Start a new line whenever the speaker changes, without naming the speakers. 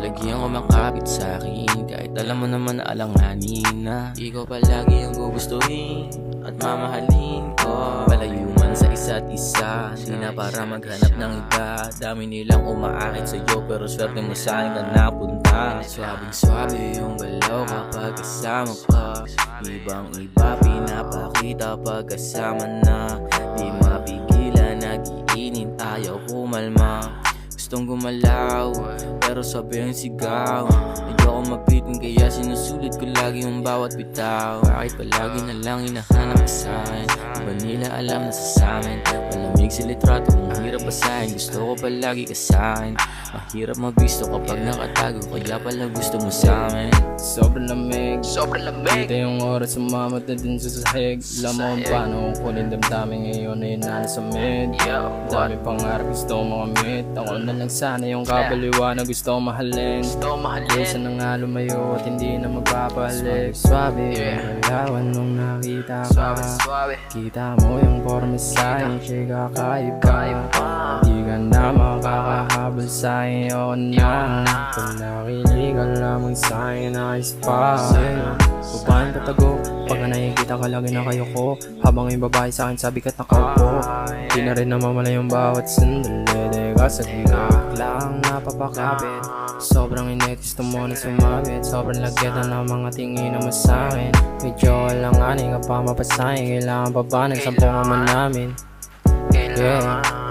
Lagi ang kumakapit sa'kin kahit alam mo naman na alanganin na ikaw palagi ang gugustuhin at mamahalin ko. Palayo man sa isa't isa, di na para maghanap ng iba. Dami nilang umaakit sa'yo pero swerte mo sa'kin ka napunta. Swabing swabe yung galaw kapag kasama ka. Ibang iba pinapakita pag kasama na. Di mapigilan, nagiinit, ayaw kumalma. Gustong gumalaw, pero sabi ang sigaw. Medyo ako mabitin kaya sinusulit ko lagi yung bawat bitaw. Bakit palagi na lang hinahanap ka sa'kin? Ba nila alam na sasamin? Malamig sa litrato, ang hirap basahin. Gusto ko palagi ka sa'kin. Mahirap magbisto kapag nakatago, kaya pala gusto mo sa'min.
Sobrang lamig,
lamig.
dito yung oras sumamat na din sa sahig. Alam mo kung paano kunin damdamin ngayon na yun sa mid. Dami pangarap gusto kong makamit. Ako na lang sana yung kabaliwa na gusto kong mahalin. Kusa na nga lumayo at hindi na magpapalik. Swabe yung galawan nung nakita ka. Kita mo yung forma sa'kin, siya'y kakaiba. Di ka na makakahabol sa'kin, ako na. Kung nakilig ka lamang sa'kin, ayos pa. Babaeng tatago, pag nakikita ka lagi na kayo ko. Habang yung babae sa'kin sabi ka't nakaupo. Di na rin namamala yung bawat sandali. Teka sa gilak lang napapakapit. Sobrang init, gusto mo na sumabit. Sobrang lagyatan ng mga tingin naman sa'kin. Medyo alanganin ka pa mapasahin. Kailangan pa ba ng sampungan man namin? Yeah.